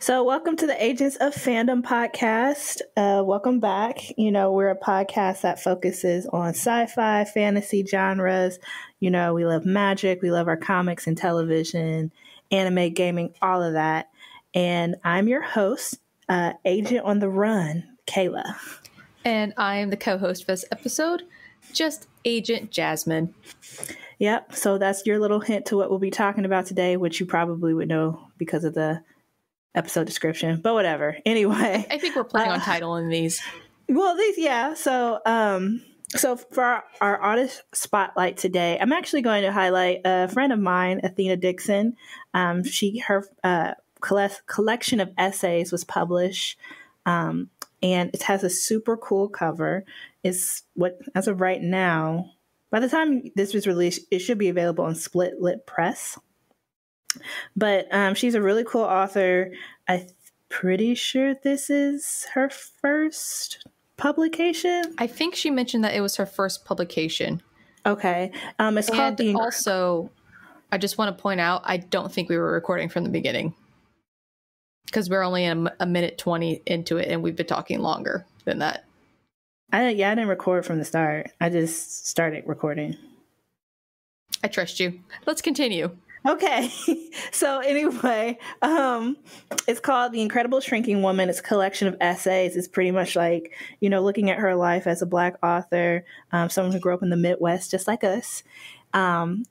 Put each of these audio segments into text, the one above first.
So, welcome to the Agents of Fandom podcast. Welcome back. We're a podcast that focuses on sci-fi, fantasy genres. We love magic. We love our comics and television, anime, gaming, all of that. And I'm your host, Agent on the Run, Kayla. And I am the co-host for this episode, just Agent Jasmine. Yep. So that's your little hint to what we'll be talking about today, which you probably would know because of the episode description, but whatever. Anyway, I think we're planning on titling these. Well, yeah. So for our artist spotlight today, I'm actually going to highlight a friend of mine, Athena Dixon. Her collection of essays was published, and it has a super cool cover. It's what, as of right now, by the time this was released, it should be available on Split Lit Press. But she's a really cool author. I'm pretty sure this is her first publication. I think she mentioned that it was her first publication. Okay. It's called And also, I just want to point out, I don't think we were recording from the beginning. Because we're only a minute 20 into it, and we've been talking longer than that. I didn't record from the start. I just started recording. I trust you. Let's continue. Okay. So anyway, it's called The Incredible Shrinking Woman. It's a collection of essays. It's pretty much like, looking at her life as a Black author, someone who grew up in the Midwest, just like us.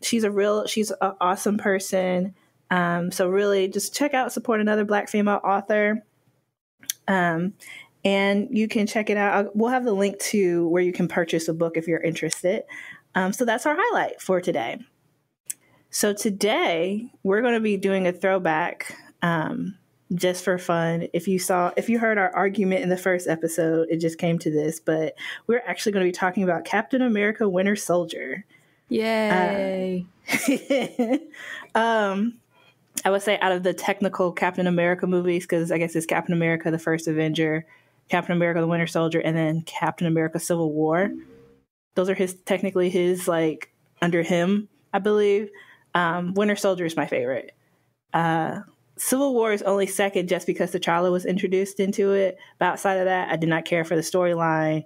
She's an awesome person. So really just check out, support another Black female author. And you can check it out. We'll have the link to where you can purchase a book if you're interested. So that's our highlight for today. So today we're going to be doing a throwback, just for fun. If you heard our argument in the first episode, it just came to this, but we're actually going to be talking about Captain America: Winter Soldier. Yay. I would say out of the technical Captain America movies, because I guess it's Captain America: The First Avenger, Captain America: The Winter Soldier, and then Captain America: Civil War. Those are technically his, like, under him, I believe. Winter Soldier is my favorite. Civil War is only second just because T'Challa was introduced into it. But outside of that, I did not care for the storyline.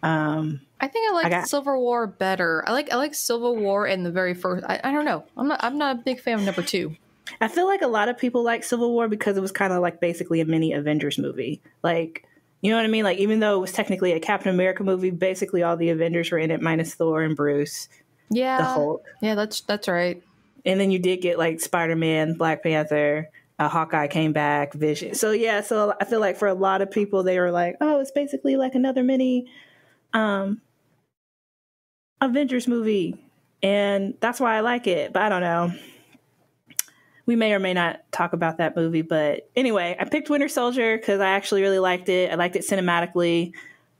I think I like Civil War better. I like Civil War in the very first. I don't know. I'm not a big fan of number 2. I feel like a lot of people like Civil War because it was kind of like basically a mini Avengers movie. Like, you know what I mean? Like, even though it was technically a Captain America movie, basically all the Avengers were in it minus Thor and Bruce. Yeah. The Hulk. Yeah, that's right. And then you did get like Spider-Man, Black Panther, Hawkeye came back, Vision. So yeah, so I feel like for a lot of people, they were like, oh, it's basically like another mini Avengers movie. And that's why I like it. But I don't know. We may or may not talk about that movie. But anyway, I picked Winter Soldier because I actually really liked it. I liked it cinematically.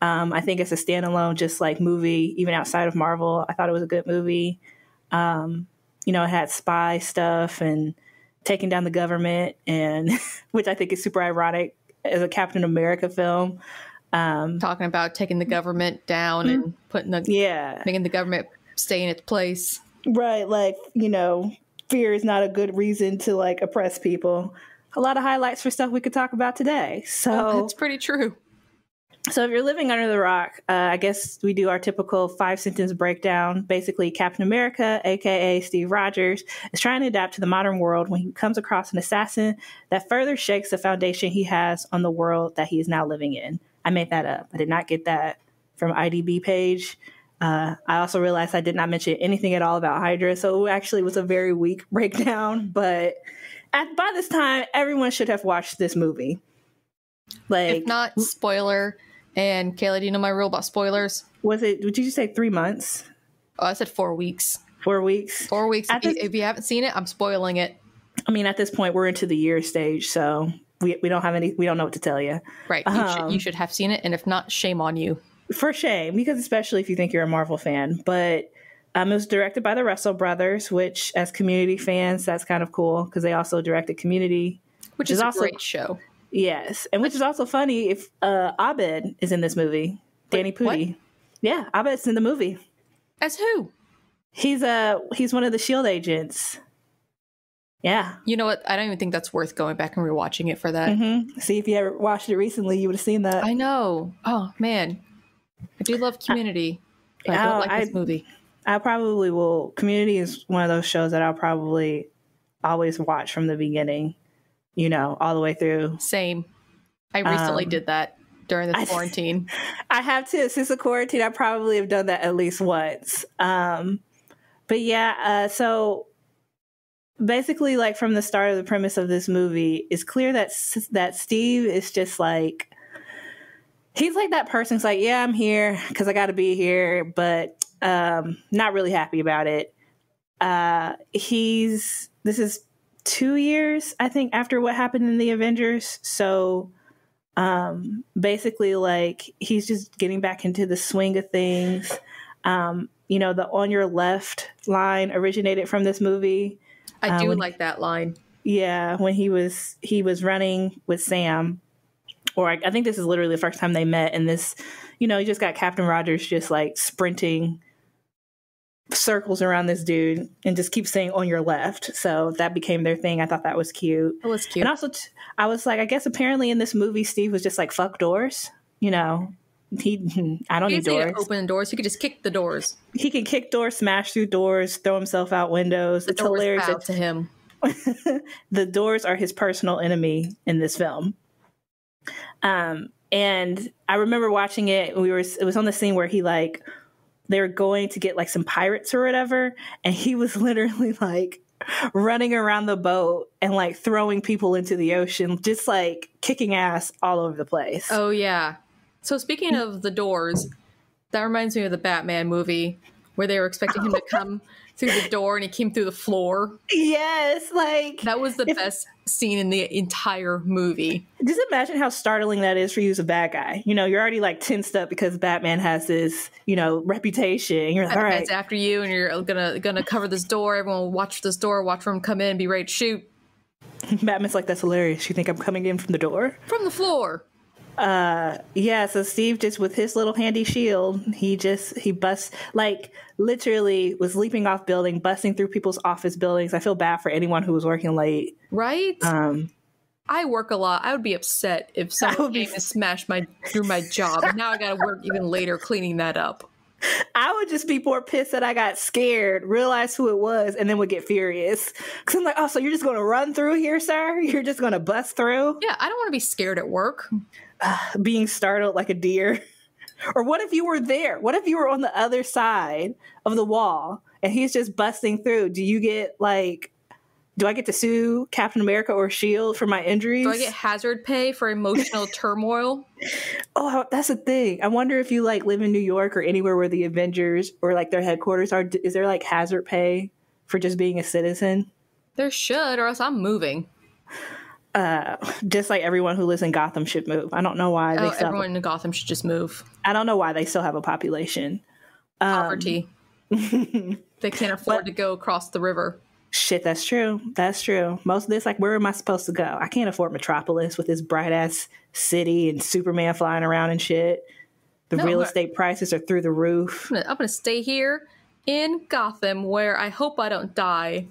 I think it's a standalone, just like movie, even outside of Marvel. I thought it was a good movie. It had spy stuff and taking down the government, and which I think is super ironic as a Captain America film. Talking about taking the government down and making the government stay in its place. Right. Like, fear is not a good reason to like oppress people. A lot of highlights for stuff we could talk about today. So that's pretty true. So if you're living under the rock, I guess we do our typical 5-sentence breakdown. Basically, Captain America, a.k.a. Steve Rogers, is trying to adapt to the modern world when he comes across an assassin that further shakes the foundation he has on the world that he is now living in. I made that up. I did not get that from IDB page. I also realized I did not mention anything at all about Hydra, so it actually was a very weak breakdown. But by this time, everyone should have watched this movie. Like, if not, spoiler. And Kayla, do you know my rule about spoilers? Did you say 3 months? Oh, I said 4 weeks. 4 weeks? 4 weeks. If you haven't seen it, I'm spoiling it. I mean, at this point, we're into the year stage, so we don't know what to tell you. Right. You should have seen it, and if not, shame on you. For shame, because especially if you think you're a Marvel fan. But it was directed by the Russell brothers, which, as Community fans, that's kind of cool, because they also directed Community. Which is also a great show. Yes, and which is also funny if Abed is in this movie. Danny Pudi. What? Yeah, Abed's in the movie. As who? He's one of the SHIELD agents. Yeah. You know what? I don't even think that's worth going back and rewatching it for that. Mm-hmm. See, if you ever watched it recently, you would have seen that. I know. Oh, man. I do love Community, but I don't like this movie. I probably will. Community is one of those shows that I'll probably always watch from the beginning, all the way through. Same. I recently did that during the quarantine. I have to. Since the quarantine, I probably have done that at least once. But yeah, so basically, like from the start of the premise of this movie, it's clear that Steve is just like, he's like that person who's like, yeah, I'm here because I got to be here, but not really happy about it. This is 2 years, I think, after what happened in the Avengers. So basically, like, he's just getting back into the swing of things. The "on your left" line originated from this movie. I do like that line. Yeah, when he was running with Sam, or I think this is literally the first time they met. And this, you just got Captain Rogers just like sprinting circles around this dude and just keep saying "on your left." So that became their thing. I thought that was cute. It was cute. And also, I was like, I guess apparently in this movie, Steve was just like, fuck doors. I don't need doors. Open doors. He could just kick the doors. He can kick doors, smash through doors, throw himself out windows. It's hilarious. Bow to him. The doors are his personal enemy in this film. And I remember watching it. It was on the scene where they were going to get like some pirates or whatever, and he was literally like running around the boat and like throwing people into the ocean, just like kicking ass all over the place. Oh yeah. So speaking of the doors, that reminds me of the Batman movie where they were expecting him to come through the door and he came through the floor. Yes, like that was the best scene in the entire movie. Just imagine how startling that is for you as a bad guy. You're already like tensed up because Batman has this, reputation. You're like, all right, it's after you, and you're gonna cover this door. Everyone will watch this door, watch for him come in, be ready to shoot. Batman's like, that's hilarious. You think I'm coming in from the door? From the floor. Yeah, so Steve just with his little handy shield, he busts, like literally was leaping off building, busting through people's office buildings. I feel bad for anyone who was working late. Right? I work a lot. I would be upset if someone came and smashed through my job. And now I gotta work even later cleaning that up. I would just be more pissed that I got scared, realized who it was, and then would get furious. Because I'm like, oh, so you're just going to run through here, sir? You're just going to bust through? Yeah, I don't want to be scared at work. Being startled like a deer. Or what if you were there? What if you were on the other side of the wall and he's just busting through? Do I get to sue Captain America or S.H.I.E.L.D. for my injuries? Do I get hazard pay for emotional turmoil? Oh, that's the thing. I wonder if you live in New York or anywhere where the Avengers or their headquarters are. Is there hazard pay for just being a citizen? There should, or else I'm moving. Just like everyone who lives in Gotham should move. I don't know why everyone in Gotham should just move. I don't know why they still have a population. Poverty. They can't afford to go across the river. Shit, that's true. That's true. Most of this, where am I supposed to go? I can't afford Metropolis with this bright ass city and Superman flying around and shit. Real estate prices are through the roof. I'm gonna stay here in Gotham, where I hope I don't die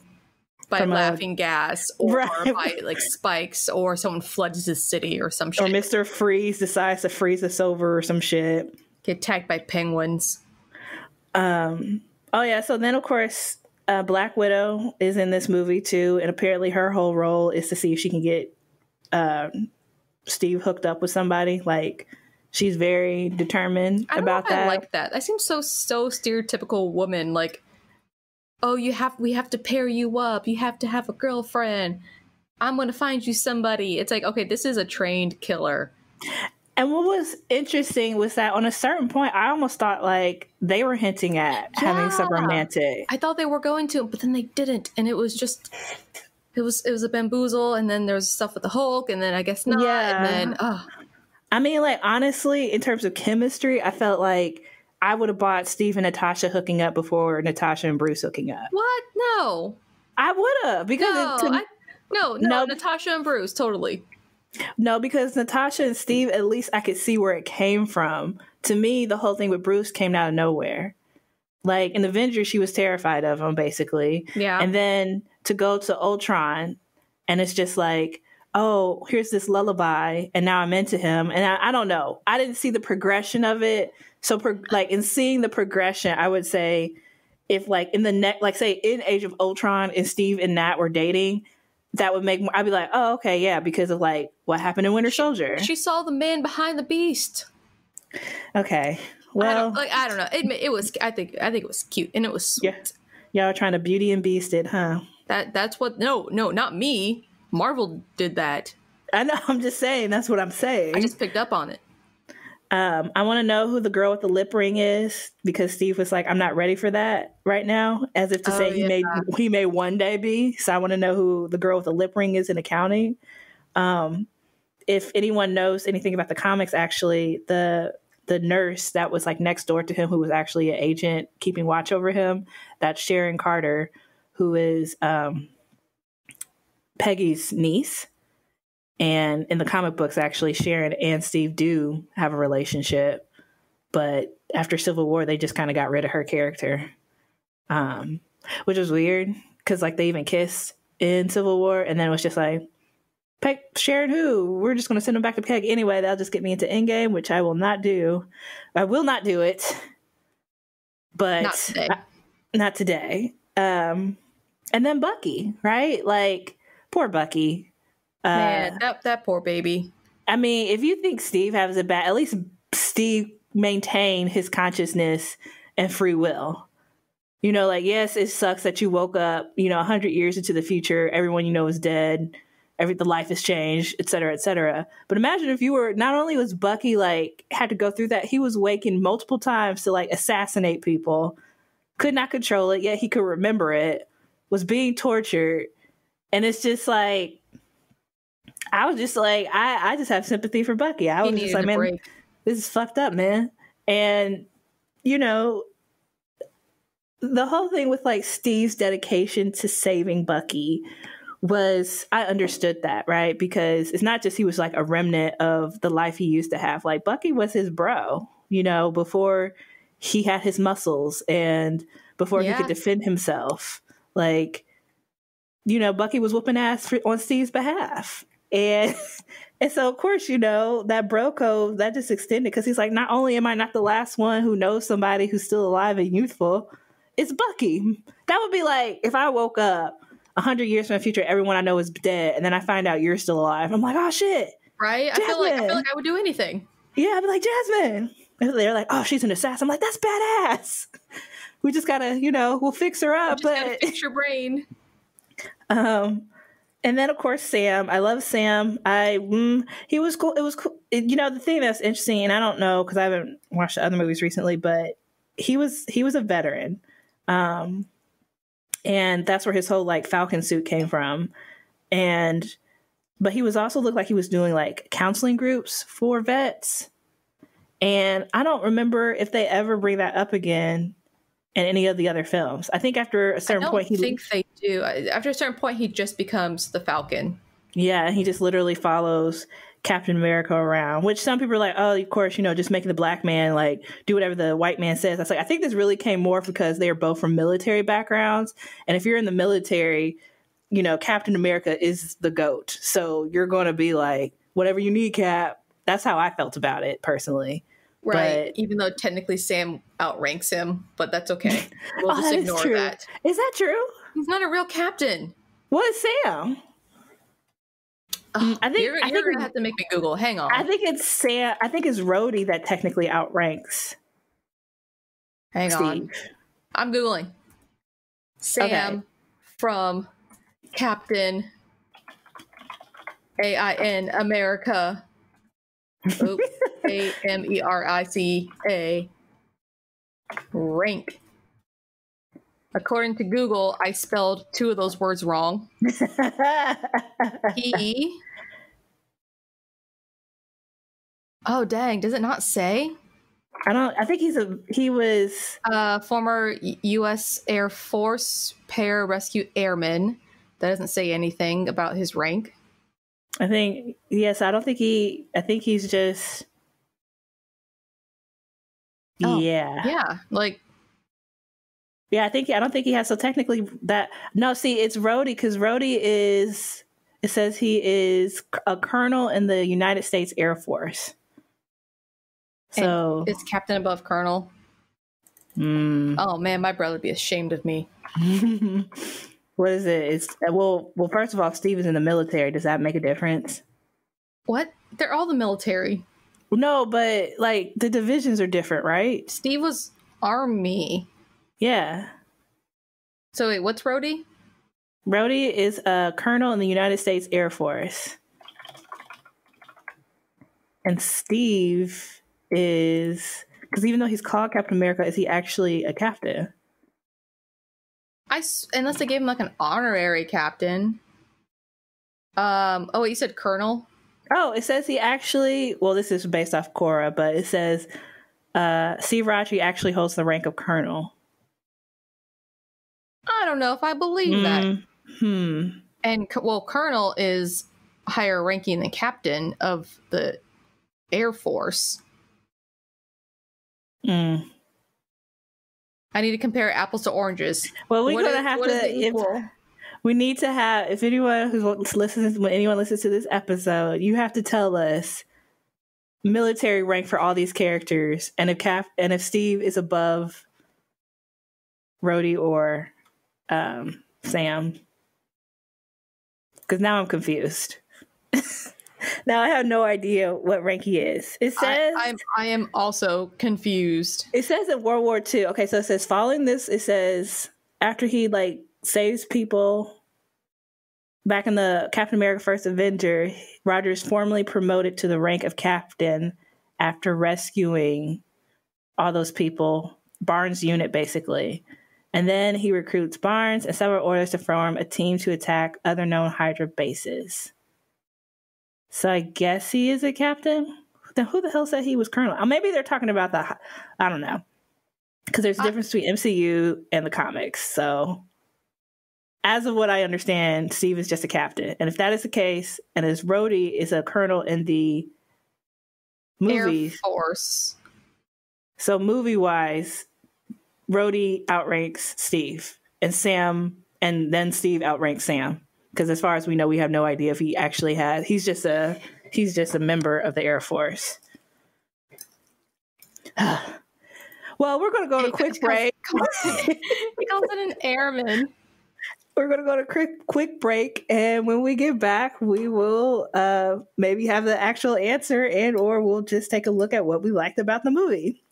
by laughing gas or by spikes, or someone floods the city or some shit. Or Mr. Freeze decides to freeze us over or some shit. Get attacked by penguins. Oh yeah. So then, of course, Black Widow is in this movie too, and apparently her whole role is to see if she can get Steve hooked up with somebody. She's very determined about that. I like that. That seems so stereotypical woman. We have to pair you up. You have to have a girlfriend. I'm going to find you somebody. It's okay, this is a trained killer. And what was interesting was that on a certain point, I almost thought they were hinting at having some romantic. I thought they were going to, but then they didn't. And it was just, it was a bamboozle. And then there was stuff with the Hulk, and then I guess not. Yeah. And then, I mean, honestly, in terms of chemistry, I felt like I would have bought Steve and Natasha hooking up before Natasha and Bruce hooking up. What? No. I would have. Because no, Natasha and Bruce, totally. No, because Natasha and Steve, at least I could see where it came from. To me, the whole thing with Bruce came out of nowhere. Like in Avengers, she was terrified of him, basically. Yeah. And then to go to Ultron, and it's just like, oh, here's this lullaby, and now I'm into him. And I don't know. I didn't see the progression of it. So, like in seeing the progression, I would say if like in the next, like say in Age of Ultron, and Steve and Nat were dating, that would make I'd be like, oh, okay, yeah, because of like what happened in Winter Soldier. She saw the man behind the beast. Okay. Well, I don't know. It was. I think it was cute and it was sweet. Yeah, y'all are trying to Beauty and Beast it, huh? That's what. No, not me. Marvel did that. I know. I'm just saying. That's what I'm saying. I just picked up on it. I want to know who the girl with the lip ring is, because Steve was like, "I'm not ready for that right now," as if to say he may one day be. So I want to know who the girl with the lip ring is in accounting. If anyone knows anything about the comics, actually, the nurse that was like next door to him, who was actually an agent keeping watch over him, that's Sharon Carter, who is Peggy's niece. And in the comic books, actually, Sharon and Steve do have a relationship, but after Civil War, they just kind of got rid of her character, which was weird because like they even kissed in Civil War, and then it was just like, Sharon who? We're just going to send them back to Peg anyway. That'll just get me into Endgame, which I will not do. I will not do it, but not today. And then Bucky, right? Like poor Bucky. Man, that poor baby. I mean, if you think Steve has it bad, at least Steve maintained his consciousness and free will. You know, like, yes, it sucks that you woke up, 100 years into the future. Everyone you know is dead. The life has changed, et cetera, et cetera. But imagine if you were, not only was Bucky, like, had to go through that, he was waking multiple times to, like, assassinate people. Could not control it, yet he could remember it. Was being tortured. And it's just like, I was just like, I just have sympathy for Bucky. I was just like, man, this is fucked up, man. And, the whole thing with like Steve's dedication to saving Bucky was, I understood that, right? Because it's not just he was like a remnant of the life he used to have. Like Bucky was his bro, before he had his muscles and before he could defend himself. Like, Bucky was whooping ass on Steve's behalf. And so, of course, that bro code, that just extended because he's like, not only am I not the last one who knows somebody who's still alive and youthful, it's Bucky. That would be like if I woke up 100 years from the future, everyone I know is dead, and then I find out you're still alive. I'm like, oh, shit. Right? I feel like I would do anything. Yeah, I'd be like, Jasmine. And they're like, oh, she's an assassin. I'm like, that's badass. We just gotta, we'll fix her up. But gotta fix your brain. And then, of course, Sam. I love Sam. He was cool. It was cool. The thing that's interesting, and I don't know because I haven't watched the other movies recently, but he was a veteran, and that's where his whole like Falcon suit came from. But he was also looked like he was doing like counseling groups for vets, and I don't remember if they ever bring that up again in any of the other films. I think after a certain point, I think they do. After a certain point, he just becomes the Falcon. Yeah, he just literally follows Captain America around, which some people are like, oh, of course, just making the black man like do whatever the white man says. That's like, I think this really came more because they are both from military backgrounds. And if you're in the military, Captain America is the GOAT. So you're going to be like, whatever you need, Cap. That's how I felt about it personally. Right, even though technically Sam outranks him, but that's okay. We'll just ignore that. Is that true? He's not a real captain. What is Sam? I think you're gonna have to make me Google. Hang on. I think it's Sam. I think it's Rhodey that technically outranks. Hang on. I'm Googling. Sam from Captain AIN America. Oops. America rank. According to Google, I spelled two of those words wrong. He. Oh dang! Does it not say? I think he was former U.S. Air Force pararescue airman. That doesn't say anything about his rank. I think, yes, I think he's just, yeah. Yeah, like, Yeah, I don't think he has. So technically, that no. See, it's Rhodey because Rhodey is. It says he is a colonel in the United States Air Force. So and it's captain above colonel. Oh man, my brother would be ashamed of me. what is it? It's well. First of all, Steve is in the military. Does that make a difference? What? They're all the military. No, but like the divisions are different, right? Steve was Army. Yeah. So wait, what's Rhodey? Rhodey is a colonel in the United States Air Force. And Steve is, because even though he's called Captain America, is he actually a captain? Unless they gave him like an honorary captain. Oh, you said colonel? Oh, it says he actually, well, this is based off Cora, but it says Steve Rogers actually holds the rank of colonel. I don't know if I believe that. And, well, colonel is higher ranking than captain of the Air Force. I need to compare apples to oranges. Well, we're gonna have to. We need to have. If anyone when anyone listens to this episode, you have to tell us military rank for all these characters, and if Steve is above Rhodey or Sam, because now I'm confused. Now I have no idea what rank he is. It says I am also confused. It says in World War II. Okay, so it says following this, it says after he like saves people back in the Captain America First Avenger, Rogers formally promoted to the rank of captain after rescuing all those people, Barnes' unit basically. And then he recruits Barnes and several orders to form a team to attack other known Hydra bases. So I guess he is a captain. Then who the hell said he was colonel? Or maybe they're talking about I don't know. Because there's a difference between MCU and the comics. So as of what I understand, Steve is just a captain. And if that is the case, and as Rhodey is a colonel in the movies. Air Force. So movie-wise, Rhodey outranks Steve. And then Steve outranks Sam. Because as far as we know, we have no idea if he actually has. He's just a member of the Air Force. Well, we're going to go to a quick break. He calls it an airman. We're going to go to a quick break, and when we get back, we will maybe have the actual answer, or we'll just take a look at what we liked about the movie.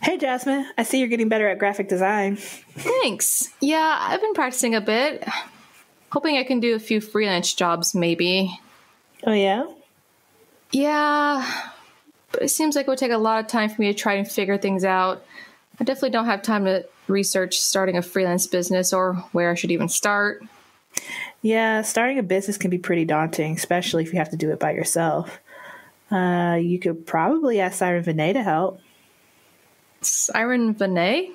Hey, Jasmine, I see you're getting better at graphic design. Thanks. Yeah, I've been practicing a bit. Hoping I can do a few freelance jobs, maybe. Oh, yeah? Yeah, but it seems like it would take a lot of time for me to try and figure things out. I definitely don't have time to research starting a freelance business or where I should even start. Yeah, starting a business can be pretty daunting, especially if you have to do it by yourself. You could probably ask Siren Vinay to help. Siren Vinay?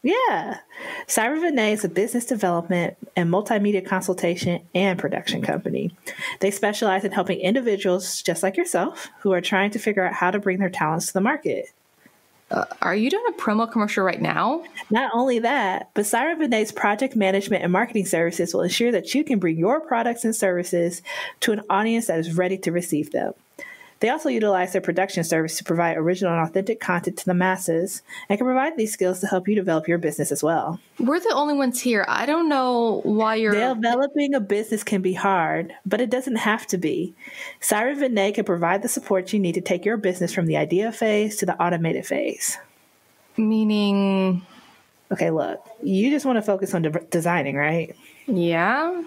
Yeah. Siren Vinay is a business development and multimedia consultation and production company. They specialize in helping individuals just like yourself who are trying to figure out how to bring their talents to the market. Are you doing a promo commercial right now? Not only that, but Siren Vinay's project management and marketing services will ensure that you can bring your products and services to an audience that is ready to receive them. They also utilize their production service to provide original and authentic content to the masses and can provide these skills to help you develop your business as well. We're the only ones here. I don't know why you're... Developing a business can be hard, but it doesn't have to be. Siren Vinay can provide the support you need to take your business from the idea phase to the automated phase. Meaning... Okay, look, you just want to focus on designing, right? Yeah.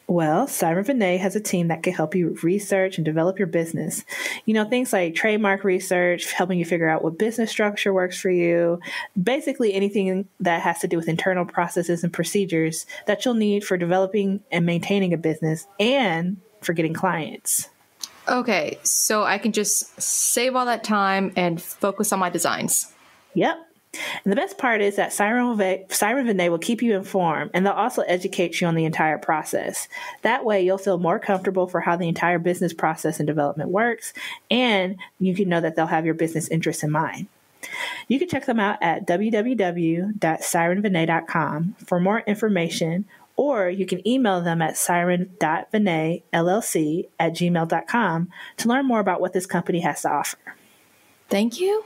Well, Siren Vinay has a team that can help you research and develop your business. You know, things like trademark research, helping you figure out what business structure works for you, basically anything that has to do with internal processes and procedures that you'll need for developing and maintaining a business and for getting clients. Okay, so I can just save all that time and focus on my designs. Yep. And the best part is that Siren Vinay will keep you informed, and they'll also educate you on the entire process. That way, you'll feel more comfortable for how the entire business process and development works, and you can know that they'll have your business interests in mind. You can check them out at www.sirenvinay.com for more information, or you can email them at siren.vinayllc@gmail.com to learn more about what this company has to offer. Thank you.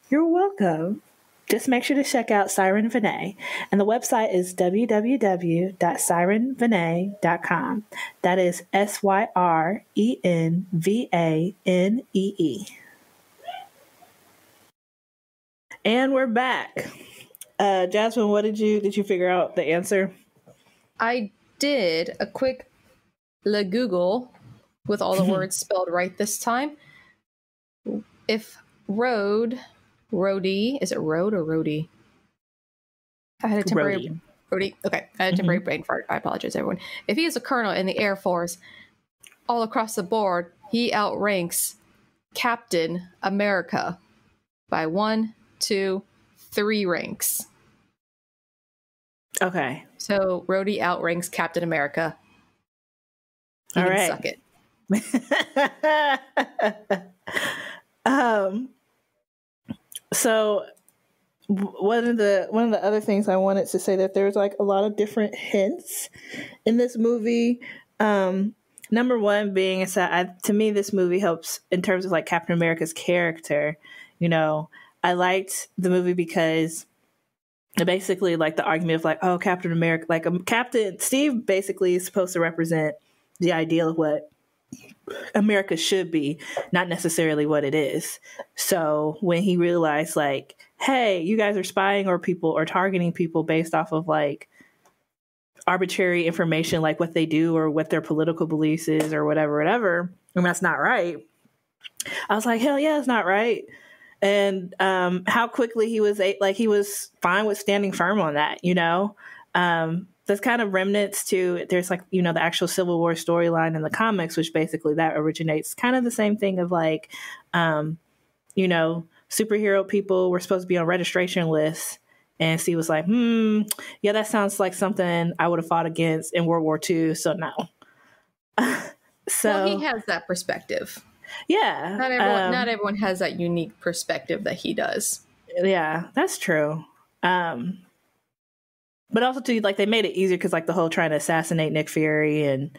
You're welcome. Just make sure to check out Siren Vinay, and the website is www.sirenvinay.com. That is SYRENVANEE. And we're back. Jasmine, what did you figure out the answer? I did a quick Google with all the words spelled right this time. If roadie, is it road or roadie? I had a temporary roadie. Okay, I had a temporary brain fart. I apologize, everyone. If he is a colonel in the Air Force, all across the board, he outranks Captain America by 1, 2, 3 ranks. Okay. So Rhodey outranks Captain America. He all right. Suck it. So one of the other things I wanted to say, that there's like a lot of different hints in this movie. Number one being is that to me this movie helps in terms of like Captain America's character. You know, I liked the movie because basically like the argument of like, oh, Captain America, like Captain Steve basically is supposed to represent the ideal of what America should be, not necessarily what it is. So when he realized like, hey, you guys are spying or people or targeting people based off of like arbitrary information, like what they do or what their political beliefs is or whatever, and that's not right. I was like, hell yeah, it's not right. And how quickly he was fine with standing firm on that, you know. There's kind of remnants to, there's like, you know, the actual Civil War storyline in the comics, which basically that originates kind of the same thing of like, you know, superhero people were supposed to be on registration lists. And Steve was like, yeah, that sounds like something I would have fought against in World War II. So no. Well, he has that perspective. Yeah. Not everyone has that unique perspective that he does. Yeah, that's true. But also too, like they made it easier because like the whole trying to assassinate Nick Fury and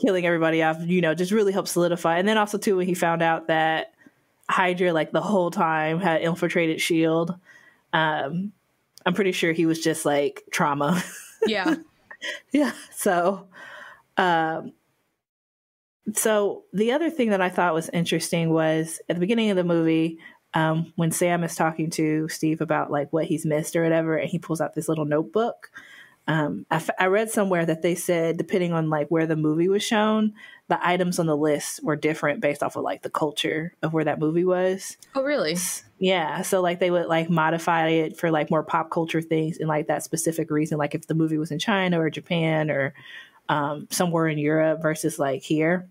killing everybody off, you know, just really helped solidify. And then also too, when he found out that Hydra like the whole time had infiltrated S.H.I.E.L.D., I'm pretty sure he was just like trauma. Yeah. Yeah. So the other thing that I thought was interesting was at the beginning of the movie, when Sam is talking to Steve about like what he's missed or whatever, and he pulls out this little notebook. I read somewhere that they said, depending on like where the movie was shown, the items on the list were different based off of like the culture of where that movie was. Oh, really? Yeah. So like they would like modify it for like more pop culture things and like that specific reason, like if the movie was in China or Japan or somewhere in Europe versus like here.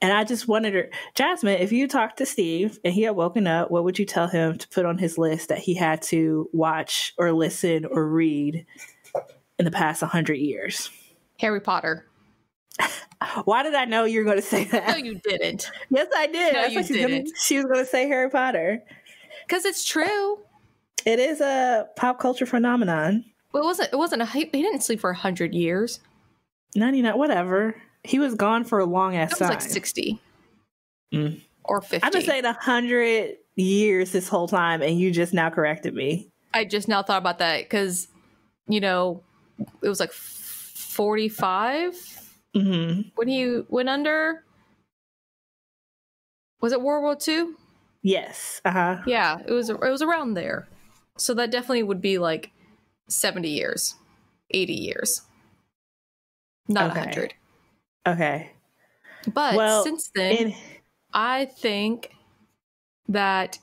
And I just wondered, Jasmine, if you talked to Steve and he had woken up, what would you tell him to put on his list that he had to watch or listen or read in the past 100 years? Harry Potter. Why did I know you were going to say that? No, you didn't. Yes, I did. No, you didn't. She was going to say Harry Potter. Because it's true. It is a pop culture phenomenon. Well, it wasn't he didn't sleep for 100 years. 99, whatever. He was gone for a long ass time. It was like 60 or 50. I've been saying 100 years this whole time, and you just now corrected me. I just now thought about that because, you know, it was like 45 when he went under. Was it World War II? Yes. Yeah, it was around there. So that definitely would be like 70 years, 80 years, not 100. Okay. But since then, I think that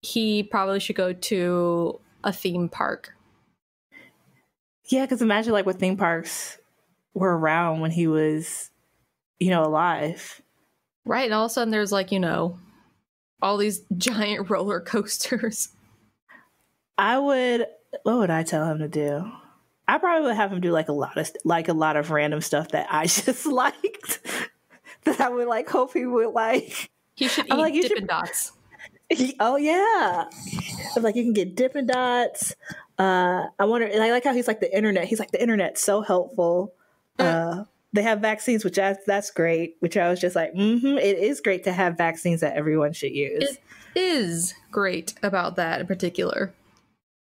he probably should go to a theme park. Yeah, because imagine like what theme parks were around when he was, you know, alive. Right. And all of a sudden there's like, you know, all these giant roller coasters. What would I tell him to do? I probably would have him do like a lot of random stuff that I just liked that I would like hope he would like. He should eat Dippin' Dots. Oh yeah, like you can get Dippin' Dots. I wonder, and I like how he's like the internet. He's like the internet's so helpful. They have vaccines, which that's great. Which I was just like, it is great to have vaccines that everyone should use. It is great about that in particular.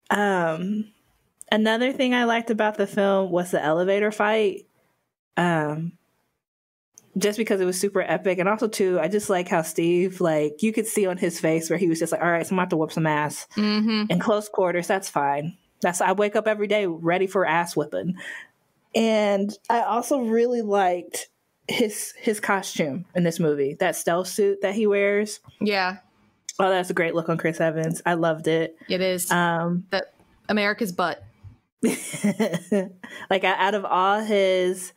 Another thing I liked about the film was the elevator fight. Just because it was super epic. And also, too, I just like how Steve, like, you could see on his face where he was just like, all right, so I'm about to whoop some ass. In close quarters, that's fine. I wake up every day ready for ass whipping. And I also really liked his costume in this movie, that stealth suit that he wears. Yeah. Oh, that's a great look on Chris Evans. I loved it. It is. That America's butt. Like, out of all his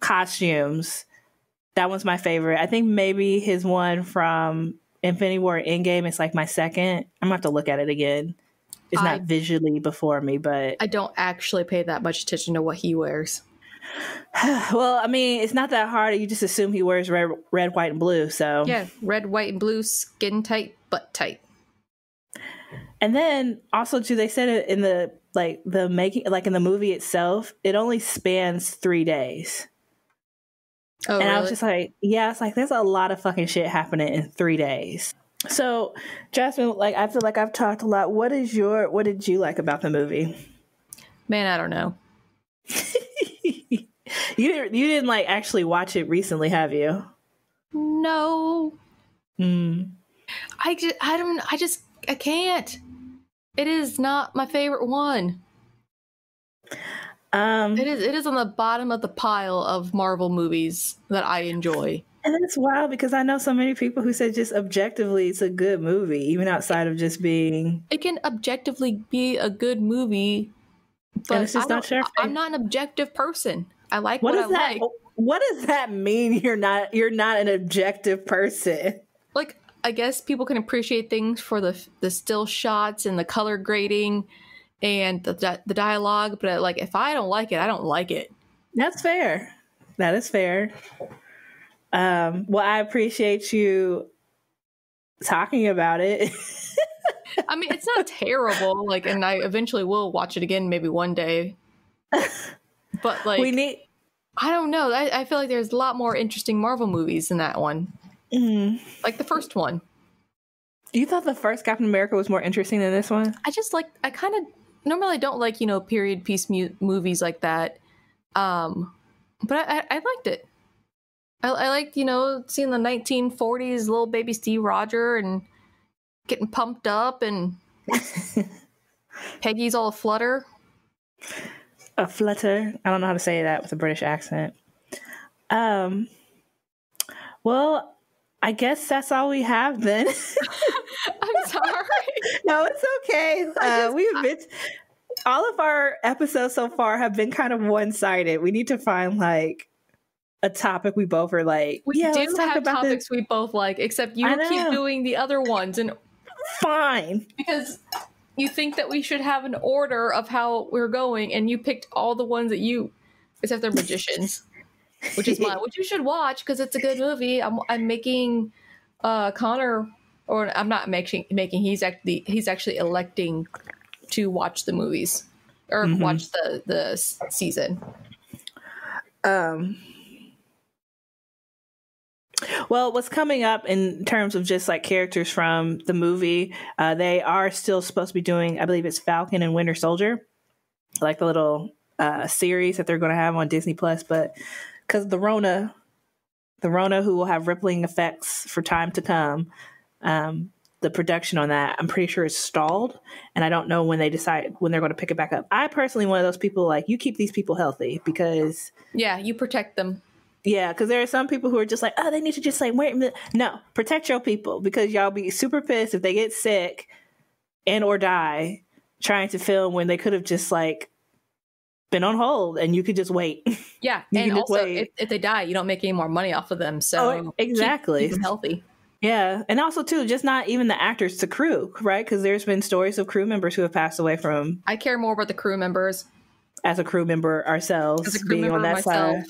costumes, that one's my favorite. I think maybe his one from Infinity War Endgame is like my second. I'm gonna have to look at it again. It's not visually before me, but I don't actually pay that much attention to what he wears. Well, I mean, it's not that hard. You just assume he wears red, white, and blue. So yeah, red, white, and blue, skin tight, butt tight. And then also too, they said it in the making, like in the movie itself, it only spans 3 days. Oh, and really? I was just like, yeah, it's like there's a lot of fucking shit happening in 3 days. So, Jasmine, like I feel like I've talked a lot. What did you like about the movie? Man, I don't know. You didn't like actually watch it recently, have you? No. I can't. It is not my favorite one. It is on the bottom of the pile of Marvel movies that I enjoy. And it's wild because I know so many people who said just objectively it's a good movie, even outside of just being. It can objectively be a good movie, but it's just not sure. I'm not an objective person. I like what I like. What does that mean? You're not an objective person. Like, I guess people can appreciate things for the still shots and the color grading and the dialogue, but like if I don't like it, I don't like it. That's fair. That is fair. Well, I appreciate you talking about it. I mean, it's not terrible. Like, and I eventually will watch it again, maybe one day. But like, I don't know. I feel like there's a lot more interesting Marvel movies than that one. Like the first one. You thought the first Captain America was more interesting than this one? I kind of normally don't like, period piece movies like that. But I liked it. I liked, seeing the 1940s little baby Steve Rogers and getting pumped up and Peggy's all aflutter. A flutter? I don't know how to say that with a British accent. Well, I guess that's all we have then. I'm sorry. No, it's okay. All of our episodes so far have been kind of one-sided. We need to find like a topic we both are like. We do have topics we both like, except you keep doing the other ones, and fine because you think that we should have an order of how we're going, and you picked all the ones that except they're magicians, which is mine, which you should watch because it's a good movie. I'm making Connor, or I'm not making. He's actually electing to watch the movies or watch the season. Well, what's coming up in terms of just like characters from the movie, they are still supposed to be doing, I believe it's Falcon and Winter Soldier, like the little series that they're going to have on Disney Plus. But because the Rona who will have rippling effects for time to come, the production on that, I'm pretty sure is stalled. And I don't know when they're going to pick it back up. I personally, one of those people, like, you keep these people healthy because. Yeah, you protect them. Yeah, because there are some people who are just like, oh, they need to just like, wait a minute. No, protect your people because y'all be super pissed if they get sick and or die trying to film when they could have just like been on hold and you could just wait. Yeah, and also if they die, you don't make any more money off of them. So exactly, keep them healthy. Yeah, and also too, just not even the actors, the crew, right? Because there's been stories of crew members who have passed away from. I care more about the crew members. As a crew member ourselves, being on that side.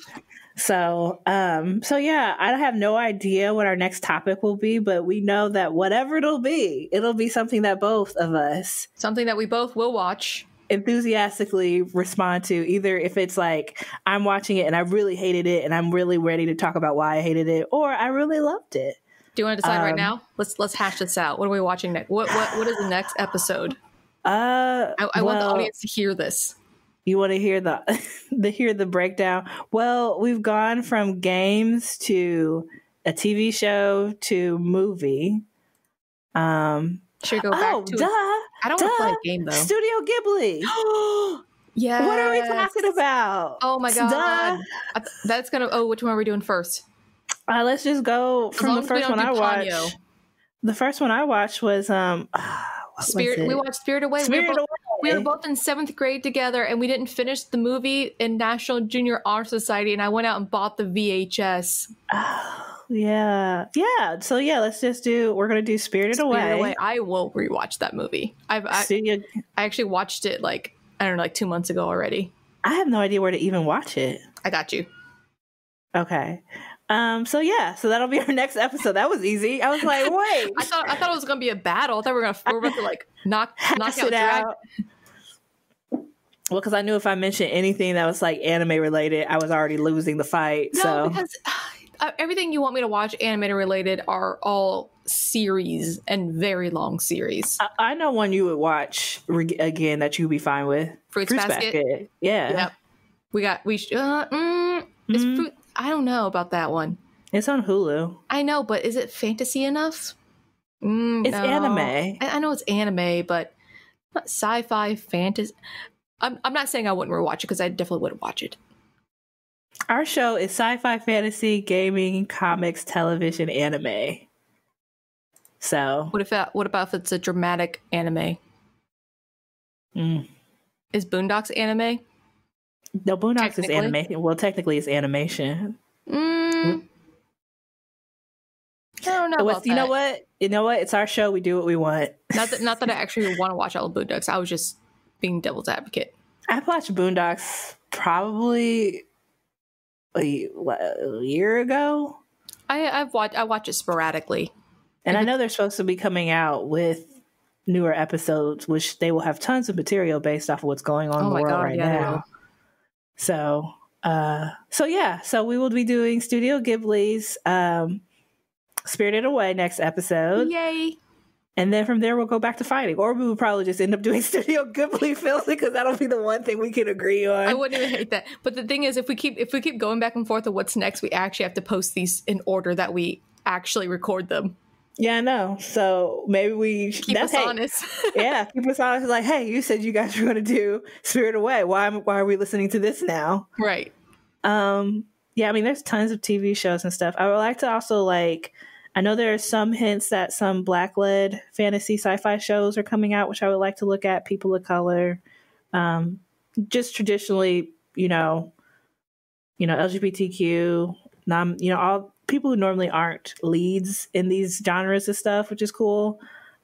So yeah, I have no idea what our next topic will be, but we know that whatever it'll be something that both of us, something that we both will watch, enthusiastically respond to. Either if it's like I'm watching it and I really hated it and I'm really ready to talk about why I hated it, or I really loved it. Do you want to decide right now? Let's hash this out. What are we watching next? What is the next episode? I want the audience to hear this. You want to hear the breakdown? Well, we've gone from games to a TV show to movie. Should go back to I don't want to play a game though. Studio Ghibli. Yeah. What are we talking about? Oh my god. That's gonna. Which one are we doing first? Let's just go from the first one I watched. The first one I watched was Spirit. We watched Spirit Away. We were both in 7th grade together, and we didn't finish the movie in National Junior Honor Society. And I went out and bought the VHS. Oh, yeah. So we're gonna do Spirited Away. I will rewatch that movie. I actually watched it like 2 months ago already. I have no idea where to even watch it. I got you. Okay. So that'll be our next episode. That was easy. I was like, wait. I thought it was gonna be a battle. I thought we were about to like knock it out. Well, because I knew if I mentioned anything that was like anime related, I was already losing the fight. No, because everything you want me to watch anime related are all series and very long series. I know one you would watch again that you'd be fine with. Fruits Basket. Yeah. Yep. It's fruit. I don't know about that one. It's on Hulu. I know, but is it fantasy enough? It's anime. I know it's anime, but not sci-fi fantasy. I'm not saying I wouldn't rewatch it because I definitely would watch it. Our show is sci-fi, fantasy, gaming, comics, television, anime. So what about if it's a dramatic anime? Is Boondocks anime? No, Boondocks is animation. Well, technically, it's animation. I don't know about that. You know what? It's our show. We do what we want. Not that I actually want to watch all of Boondocks. I was just being devil's advocate. I've watched Boondocks probably a year ago. I watch it sporadically, and I know they're supposed to be coming out with newer episodes, which they will have tons of material based off of what's going on in the world right now. So we will be doing Studio Ghibli's Spirited Away next episode. Yay! And then from there, we'll go back to fighting. Or we will probably just end up doing Studio Ghibli films because that'll be the one thing we can agree on. I wouldn't even hate that. But the thing is, if we keep going back and forth of what's next, we actually have to post these in order that we actually record them. Yeah, I know. So maybe we keep us honest. Yeah, keep us honest. Like, hey, you said you guys were going to do Spirit Away. Why are we listening to this now? Right. Yeah, I mean, there's tons of TV shows and stuff. I would like to also I know there are some hints that some Black-led fantasy sci-fi shows are coming out, which I would like to look at. People of color, just traditionally, LGBTQ, all people who normally aren't leads in these genres of stuff, which is cool.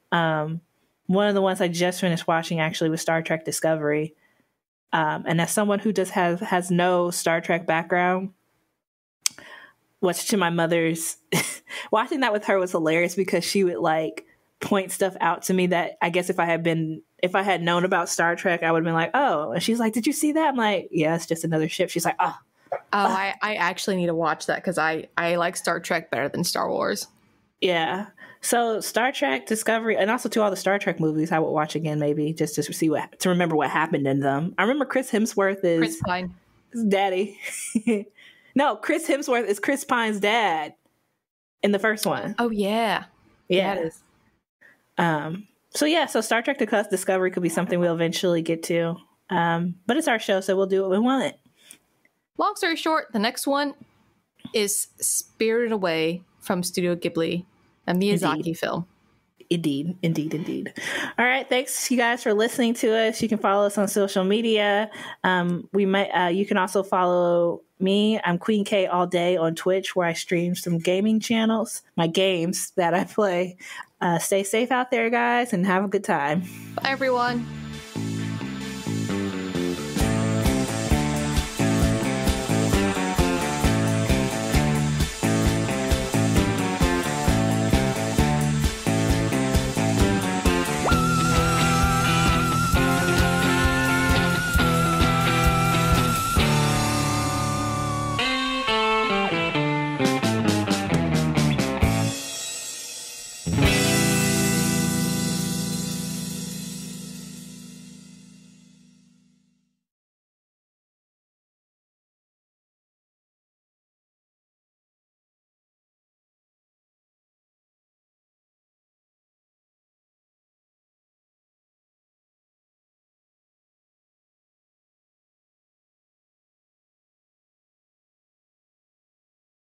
One of the ones I just finished watching actually was Star Trek Discovery. And as someone who just has no Star Trek background, watching my mother's watching that with her was hilarious because she would point stuff out to me that I guess if I had known about Star Trek, I would have been like, oh, and she's like, did you see that? I'm like, yeah, it's just another ship. She's like, oh. I actually need to watch that because I like Star Trek better than Star Wars. Yeah. So Star Trek Discovery, and also to all the Star Trek movies, I would watch again maybe just to see to remember what happened in them. I remember Chris Hemsworth is Chris Pine. Daddy. No, Chris Hemsworth is Chris Pine's dad in the first one. Oh yeah, yeah. That is. So Star Trek Discovery could be something we'll eventually get to. But it's our show, so we'll do what we want. Long story short, the next one is Spirited Away from Studio Ghibli, a Miyazaki film. Indeed. All right, thanks you guys for listening to us. You can follow us on social media. You can also follow me. I'm QueenKay all day on Twitch, where I stream some gaming channels, my games that I play. Stay safe out there, guys, and have a good time. Bye, everyone.